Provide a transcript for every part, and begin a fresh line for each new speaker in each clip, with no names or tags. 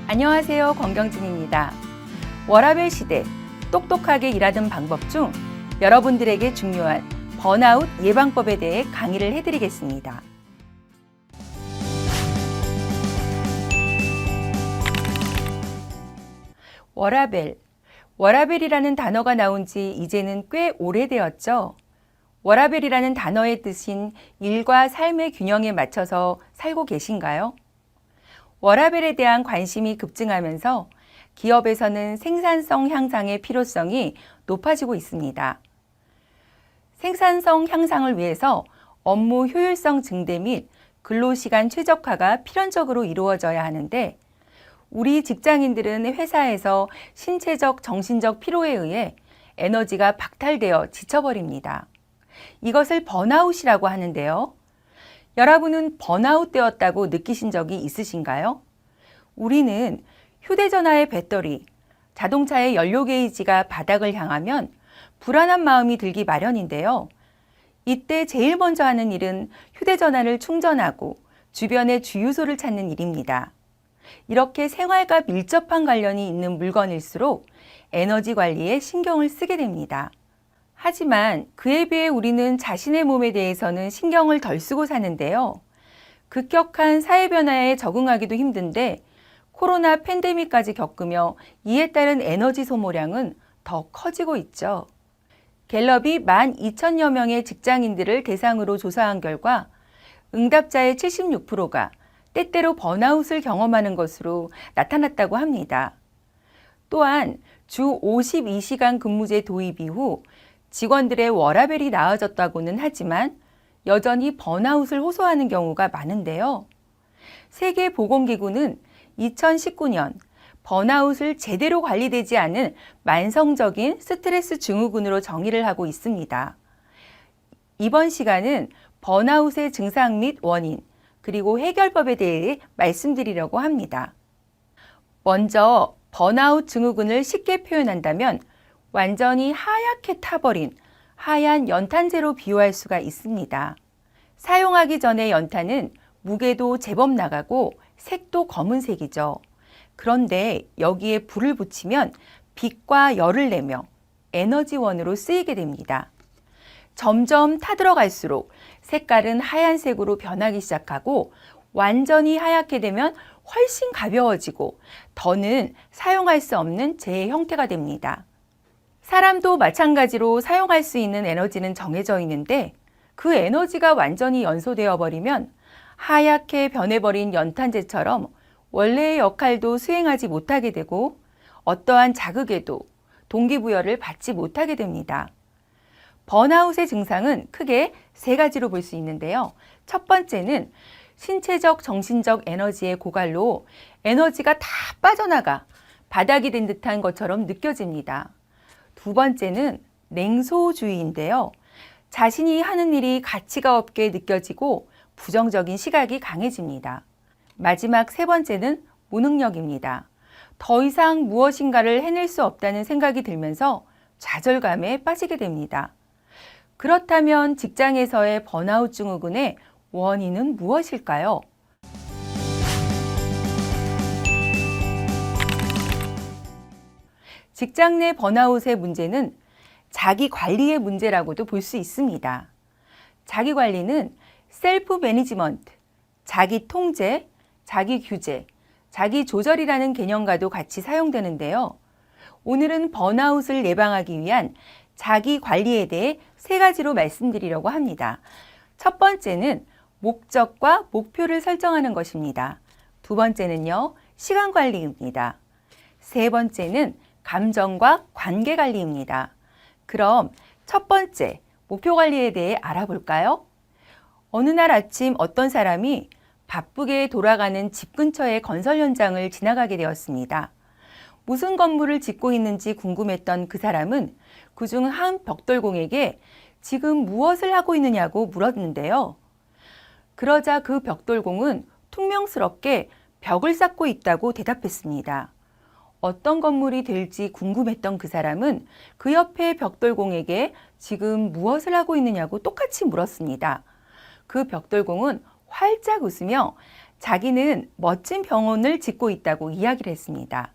안녕하세요, 권경진입니다. 워라밸 시대, 똑똑하게 일하는 방법 중 여러분들에게 중요한 번아웃 예방법에 대해 강의를 해드리겠습니다. 워라밸이라는 단어가 나온 지 이제는 꽤 오래되었죠. 워라밸이라는 단어의 뜻인 일과 삶의 균형에 맞춰서 살고 계신가요? 워라밸에 대한 관심이 급증하면서 기업에서는 생산성 향상의 필요성이 높아지고 있습니다. 생산성 향상을 위해서 업무 효율성 증대 및 근로시간 최적화가 필연적으로 이루어져야 하는데, 우리 직장인들은 회사에서 신체적, 정신적 피로에 의해 에너지가 박탈되어 지쳐버립니다. 이것을 번아웃이라고 하는데요. 여러분은 번아웃 되었다고 느끼신 적이 있으신가요? 우리는 휴대전화의 배터리, 자동차의 연료 게이지가 바닥을 향하면 불안한 마음이 들기 마련인데요. 이때 제일 먼저 하는 일은 휴대전화를 충전하고 주변의 주유소를 찾는 일입니다. 이렇게 생활과 밀접한 관련이 있는 물건일수록 에너지 관리에 신경을 쓰게 됩니다. 하지만 그에 비해 우리는 자신의 몸에 대해서는 신경을 덜 쓰고 사는데요. 급격한 사회 변화에 적응하기도 힘든데 코로나 팬데믹까지 겪으며 이에 따른 에너지 소모량은 더 커지고 있죠. 갤럽이 12,000여 명의 직장인들을 대상으로 조사한 결과 응답자의 76%가 때때로 번아웃을 경험하는 것으로 나타났다고 합니다. 또한 주 52시간 근무제 도입 이후 직원들의 워라밸이 나아졌다고는 하지만 여전히 번아웃을 호소하는 경우가 많은데요. 세계보건기구는 2019년 번아웃을 제대로 관리되지 않은 만성적인 스트레스 증후군으로 정의를 하고 있습니다. 이번 시간은 번아웃의 증상 및 원인, 그리고 해결법에 대해 말씀드리려고 합니다. 먼저 번아웃 증후군을 쉽게 표현한다면 완전히 하얗게 타버린 하얀 연탄재로 비유할 수가 있습니다. 사용하기 전에 연탄은 무게도 제법 나가고 색도 검은색이죠. 그런데 여기에 불을 붙이면 빛과 열을 내며 에너지원으로 쓰이게 됩니다. 점점 타들어갈수록 색깔은 하얀색으로 변하기 시작하고 완전히 하얗게 되면 훨씬 가벼워지고 더는 사용할 수 없는 재의 형태가 됩니다. 사람도 마찬가지로 사용할 수 있는 에너지는 정해져 있는데 그 에너지가 완전히 연소되어 버리면 하얗게 변해버린 연탄재처럼 원래의 역할도 수행하지 못하게 되고 어떠한 자극에도 동기부여를 받지 못하게 됩니다. 번아웃의 증상은 크게 세 가지로 볼 수 있는데요. 첫 번째는 신체적, 정신적 에너지의 고갈로 에너지가 다 빠져나가 바닥이 된 듯한 것처럼 느껴집니다. 두 번째는 냉소주의인데요. 자신이 하는 일이 가치가 없게 느껴지고 부정적인 시각이 강해집니다. 마지막 세 번째는 무능력입니다. 더 이상 무엇인가를 해낼 수 없다는 생각이 들면서 좌절감에 빠지게 됩니다. 그렇다면 직장에서의 번아웃 증후군의 원인은 무엇일까요? 직장 내 번아웃의 문제는 자기 관리의 문제라고도 볼 수 있습니다. 자기 관리는 셀프 매니지먼트, 자기 통제, 자기 규제, 자기 조절이라는 개념과도 같이 사용되는데요. 오늘은 번아웃을 예방하기 위한 자기 관리에 대해 세 가지로 말씀드리려고 합니다. 첫 번째는 목적과 목표를 설정하는 것입니다. 두 번째는요, 시간 관리입니다. 세 번째는 감정과 관계 관리입니다. 그럼 첫 번째, 목표 관리에 대해 알아볼까요? 어느 날 아침 어떤 사람이 바쁘게 돌아가는 집 근처의 건설 현장을 지나가게 되었습니다. 무슨 건물을 짓고 있는지 궁금했던 그 사람은 그중 한 벽돌공에게 지금 무엇을 하고 있느냐고 물었는데요. 그러자 그 벽돌공은 퉁명스럽게 벽을 쌓고 있다고 대답했습니다. 어떤 건물이 될지 궁금했던 그 사람은 그 옆에 벽돌공에게 지금 무엇을 하고 있느냐고 똑같이 물었습니다. 그 벽돌공은 활짝 웃으며 자기는 멋진 병원을 짓고 있다고 이야기를 했습니다.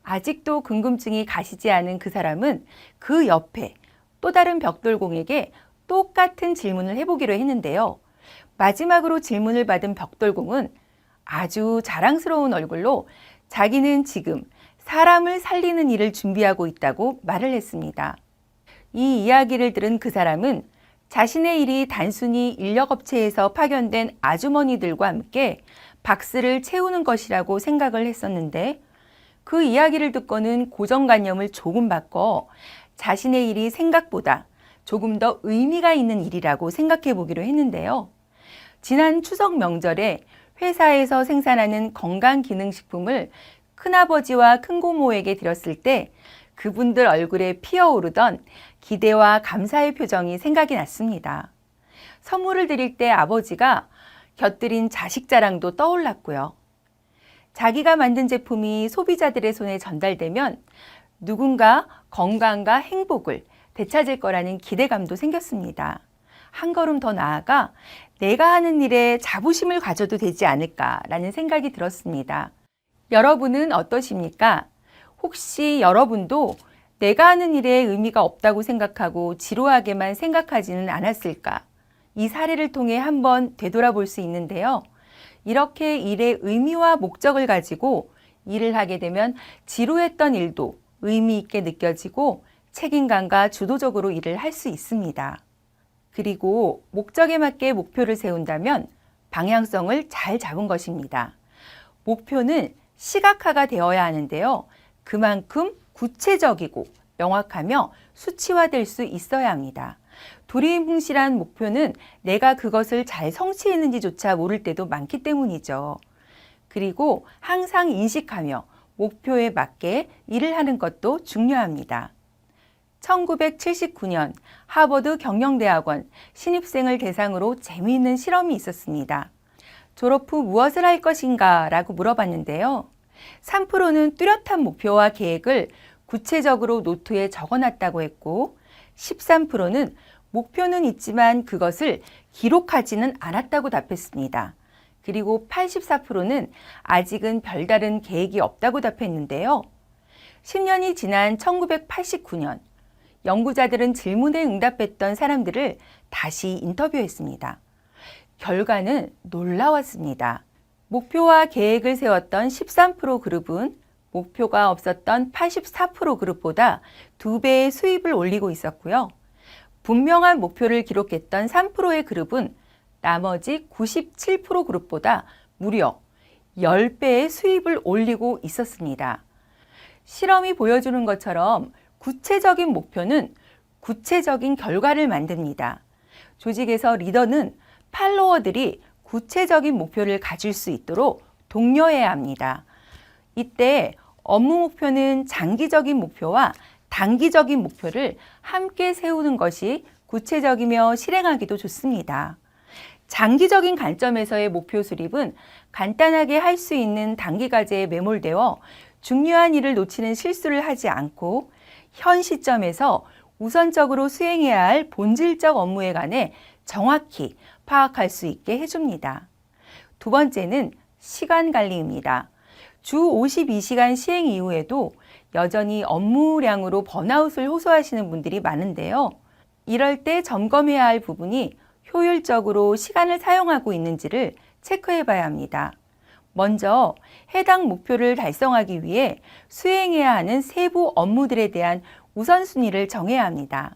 아직도 궁금증이 가시지 않은 그 사람은 그 옆에 또 다른 벽돌공에게 똑같은 질문을 해보기로 했는데요. 마지막으로 질문을 받은 벽돌공은 아주 자랑스러운 얼굴로 자기는 지금 사람을 살리는 일을 준비하고 있다고 말을 했습니다. 이 이야기를 들은 그 사람은 자신의 일이 단순히 인력업체에서 파견된 아주머니들과 함께 박스를 채우는 것이라고 생각을 했었는데 그 이야기를 듣고는 고정관념을 조금 바꿔 자신의 일이 생각보다 조금 더 의미가 있는 일이라고 생각해 보기로 했는데요. 지난 추석 명절에 회사에서 생산하는 건강기능식품을 큰아버지와 큰고모에게 드렸을 때 그분들 얼굴에 피어오르던 기대와 감사의 표정이 생각이 났습니다. 선물을 드릴 때 아버지가 곁들인 자식 자랑도 떠올랐고요. 자기가 만든 제품이 소비자들의 손에 전달되면 누군가 건강과 행복을 되찾을 거라는 기대감도 생겼습니다. 한 걸음 더 나아가 내가 하는 일에 자부심을 가져도 되지 않을까라는 생각이 들었습니다. 여러분은 어떠십니까? 혹시 여러분도 내가 하는 일에 의미가 없다고 생각하고 지루하게만 생각하지는 않았을까? 이 사례를 통해 한번 되돌아볼 수 있는데요. 이렇게 일의 의미와 목적을 가지고 일을 하게 되면 지루했던 일도 의미 있게 느껴지고 책임감과 주도적으로 일을 할 수 있습니다. 그리고 목적에 맞게 목표를 세운다면 방향성을 잘 잡은 것입니다. 목표는 시각화가 되어야 하는데요. 그만큼 구체적이고 명확하며 수치화될 수 있어야 합니다. 두리뭉실한 목표는 내가 그것을 잘 성취했는지조차 모를 때도 많기 때문이죠. 그리고 항상 인식하며 목표에 맞게 일을 하는 것도 중요합니다. 1979년 하버드 경영대학원 신입생을 대상으로 재미있는 실험이 있었습니다. 졸업 후 무엇을 할 것인가 라고 물어봤는데요. 3%는 뚜렷한 목표와 계획을 구체적으로 노트에 적어놨다고 했고 13%는 목표는 있지만 그것을 기록하지는 않았다고 답했습니다. 그리고 84%는 아직은 별다른 계획이 없다고 답했는데요. 10년이 지난 1989년 연구자들은 질문에 응답했던 사람들을 다시 인터뷰했습니다. 결과는 놀라웠습니다. 목표와 계획을 세웠던 13% 그룹은 목표가 없었던 84% 그룹보다 2배의 수입을 올리고 있었고요. 분명한 목표를 기록했던 3%의 그룹은 나머지 97% 그룹보다 무려 10배의 수입을 올리고 있었습니다. 실험이 보여주는 것처럼 구체적인 목표는 구체적인 결과를 만듭니다. 조직에서 리더는 팔로워들이 구체적인 목표를 가질 수 있도록 독려해야 합니다. 이때 업무 목표는 장기적인 목표와 단기적인 목표를 함께 세우는 것이 구체적이며 실행하기도 좋습니다. 장기적인 관점에서의 목표 수립은 간단하게 할 수 있는 단기 과제에 매몰되어 중요한 일을 놓치는 실수를 하지 않고 현 시점에서 우선적으로 수행해야 할 본질적 업무에 관해 정확히 파악할 수 있게 해줍니다. 두 번째는 시간 관리입니다. 주 52시간 시행 이후에도 여전히 업무량으로 번아웃을 호소하시는 분들이 많은데요. 이럴 때 점검해야 할 부분이 효율적으로 시간을 사용하고 있는지를 체크해 봐야 합니다. 먼저 해당 목표를 달성하기 위해 수행해야 하는 세부 업무들에 대한 우선순위를 정해야 합니다.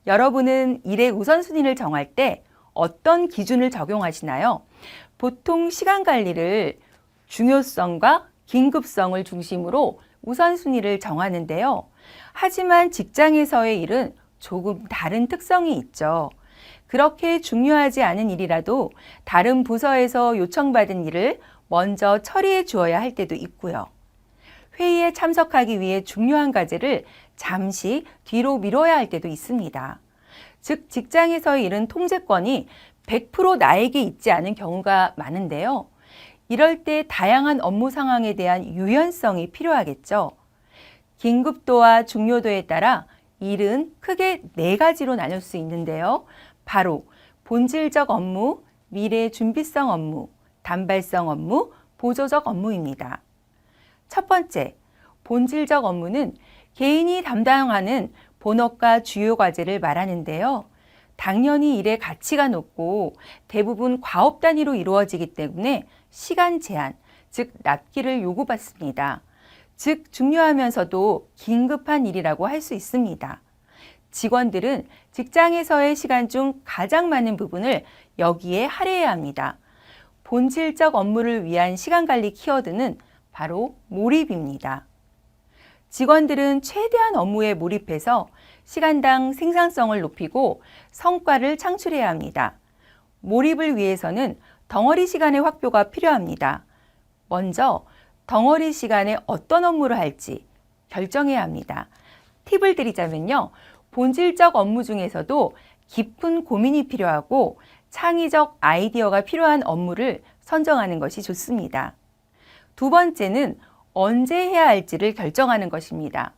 여러분은 일의 우선순위를 정할 때 어떤 기준을 적용하시나요? 보통 시간 관리를 중요성과 긴급성을 중심으로 우선순위를 정하는데요. 하지만 직장에서의 일은 조금 다른 특성이 있죠. 그렇게 중요하지 않은 일이라도 다른 부서에서 요청받은 일을 먼저 처리해 주어야 할 때도 있고요. 회의에 참석하기 위해 중요한 과제를 잠시 뒤로 미뤄야 할 때도 있습니다. 즉, 직장에서의 일은 통제권이 100% 나에게 있지 않은 경우가 많은데요. 이럴 때 다양한 업무 상황에 대한 유연성이 필요하겠죠. 긴급도와 중요도에 따라 일은 크게 4가지로 나눌 수 있는데요. 바로 본질적 업무, 미래 준비성 업무, 단발성 업무, 보조적 업무입니다. 첫 번째, 본질적 업무는 개인이 담당하는 본업과 주요 과제를 말하는데요. 당연히 일의 가치가 높고 대부분 과업 단위로 이루어지기 때문에 시간 제한, 즉 납기를 요구받습니다. 즉 중요하면서도 긴급한 일이라고 할 수 있습니다. 직원들은 직장에서의 시간 중 가장 많은 부분을 여기에 할애해야 합니다. 본질적 업무를 위한 시간관리 키워드는 바로 몰입입니다. 직원들은 최대한 업무에 몰입해서 시간당 생산성을 높이고 성과를 창출해야 합니다. 몰입을 위해서는 덩어리 시간의 확보가 필요합니다. 먼저 덩어리 시간에 어떤 업무를 할지 결정해야 합니다. 팁을 드리자면요. 본질적 업무 중에서도 깊은 고민이 필요하고 창의적 아이디어가 필요한 업무를 선정하는 것이 좋습니다. 두 번째는 언제 해야 할지를 결정하는 것입니다.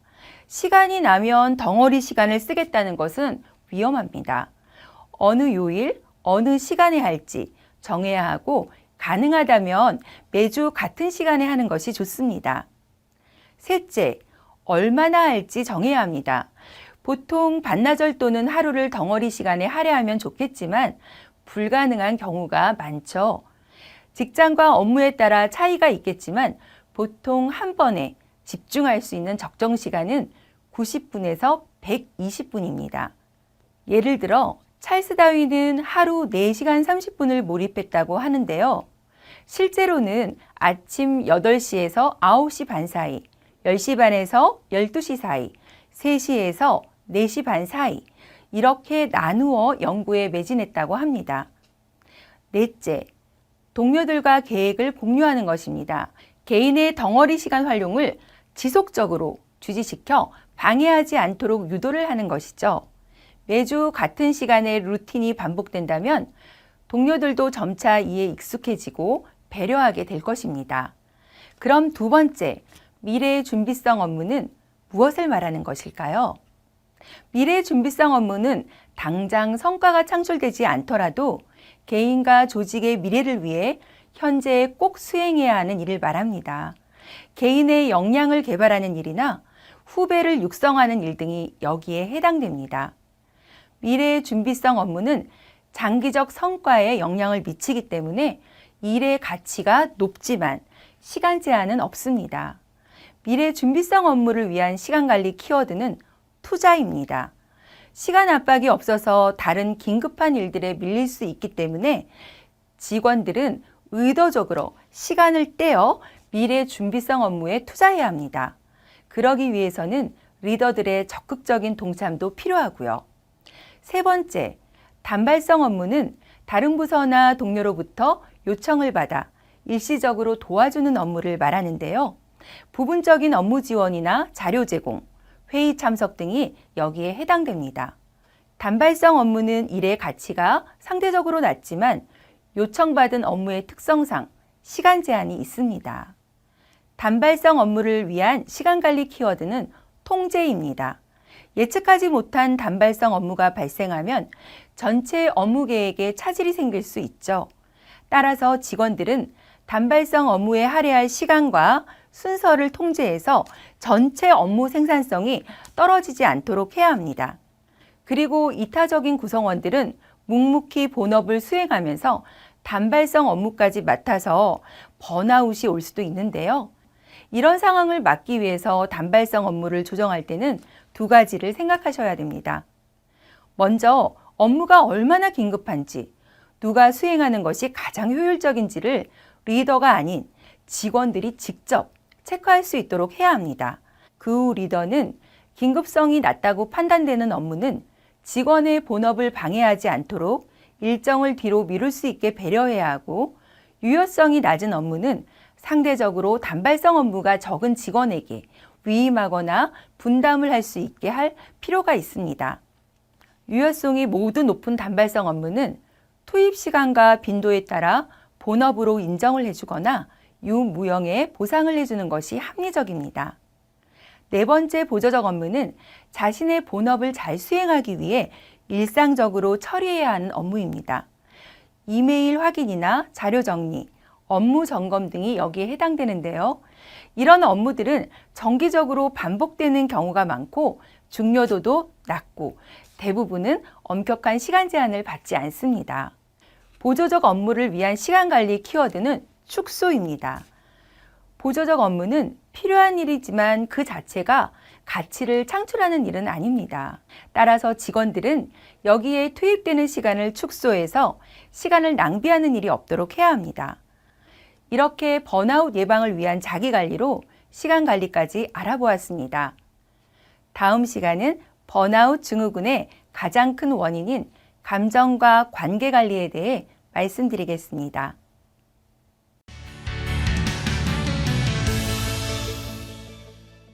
시간이 나면 덩어리 시간을 쓰겠다는 것은 위험합니다. 어느 요일, 어느 시간에 할지 정해야 하고 가능하다면 매주 같은 시간에 하는 것이 좋습니다. 셋째, 얼마나 할지 정해야 합니다. 보통 반나절 또는 하루를 덩어리 시간에 할애하면 좋겠지만 불가능한 경우가 많죠. 직장과 업무에 따라 차이가 있겠지만 보통 한 번에 집중할 수 있는 적정 시간은 90분에서 120분입니다. 예를 들어 찰스 다윈은 하루 4시간 30분을 몰입했다고 하는데요. 실제로는 아침 8시에서 9시 반 사이, 10시 반에서 12시 사이, 3시에서 4시 반 사이 이렇게 나누어 연구에 매진했다고 합니다. 넷째, 동료들과 계획을 공유하는 것입니다. 개인의 덩어리 시간 활용을 지속적으로 유지시켜 방해하지 않도록 유도를 하는 것이죠. 매주 같은 시간에 루틴이 반복된다면 동료들도 점차 이에 익숙해지고 배려하게 될 것입니다. 그럼 두 번째, 미래 준비성 업무는 무엇을 말하는 것일까요? 미래 준비성 업무는 당장 성과가 창출되지 않더라도 개인과 조직의 미래를 위해 현재 꼭 수행해야 하는 일을 말합니다. 개인의 역량을 개발하는 일이나 후배를 육성하는 일 등이 여기에 해당됩니다. 미래 준비성 업무는 장기적 성과에 영향을 미치기 때문에 일의 가치가 높지만 시간 제한은 없습니다. 미래 준비성 업무를 위한 시간관리 키워드는 투자입니다. 시간 압박이 없어서 다른 긴급한 일들에 밀릴 수 있기 때문에 직원들은 의도적으로 시간을 떼어 미래 준비성 업무에 투자해야 합니다. 그러기 위해서는 리더들의 적극적인 동참도 필요하고요. 세 번째, 단발성 업무는 다른 부서나 동료로부터 요청을 받아 일시적으로 도와주는 업무를 말하는데요. 부분적인 업무 지원이나 자료 제공, 회의 참석 등이 여기에 해당됩니다. 단발성 업무는 일의 가치가 상대적으로 낮지만 요청받은 업무의 특성상 시간 제한이 있습니다. 단발성 업무를 위한 시간관리 키워드는 통제입니다. 예측하지 못한 단발성 업무가 발생하면 전체 업무 계획에 차질이 생길 수 있죠. 따라서 직원들은 단발성 업무에 할애할 시간과 순서를 통제해서 전체 업무 생산성이 떨어지지 않도록 해야 합니다. 그리고 이타적인 구성원들은 묵묵히 본업을 수행하면서 단발성 업무까지 맡아서 번아웃이 올 수도 있는데요. 이런 상황을 막기 위해서 단발성 업무를 조정할 때는 두 가지를 생각하셔야 됩니다. 먼저 업무가 얼마나 긴급한지, 누가 수행하는 것이 가장 효율적인지를 리더가 아닌 직원들이 직접 체크할 수 있도록 해야 합니다. 그 후 리더는 긴급성이 낮다고 판단되는 업무는 직원의 본업을 방해하지 않도록 일정을 뒤로 미룰 수 있게 배려해야 하고, 유효성이 낮은 업무는 상대적으로 단발성 업무가 적은 직원에게 위임하거나 분담을 할 수 있게 할 필요가 있습니다. 유효성이 모두 높은 단발성 업무는 투입 시간과 빈도에 따라 본업으로 인정을 해주거나 유무형의 보상을 해주는 것이 합리적입니다. 네 번째 보조적 업무는 자신의 본업을 잘 수행하기 위해 일상적으로 처리해야 하는 업무입니다. 이메일 확인이나 자료 정리, 업무 점검 등이 여기에 해당되는데요. 이런 업무들은 정기적으로 반복되는 경우가 많고 중요도도 낮고 대부분은 엄격한 시간 제한을 받지 않습니다. 보조적 업무를 위한 시간 관리 키워드는 축소입니다. 보조적 업무는 필요한 일이지만 그 자체가 가치를 창출하는 일은 아닙니다. 따라서 직원들은 여기에 투입되는 시간을 축소해서 시간을 낭비하는 일이 없도록 해야 합니다. 이렇게 번아웃 예방을 위한 자기관리로 시간 관리까지 알아보았습니다. 다음 시간은 번아웃 증후군의 가장 큰 원인인 감정과 관계 관리에 대해 말씀드리겠습니다.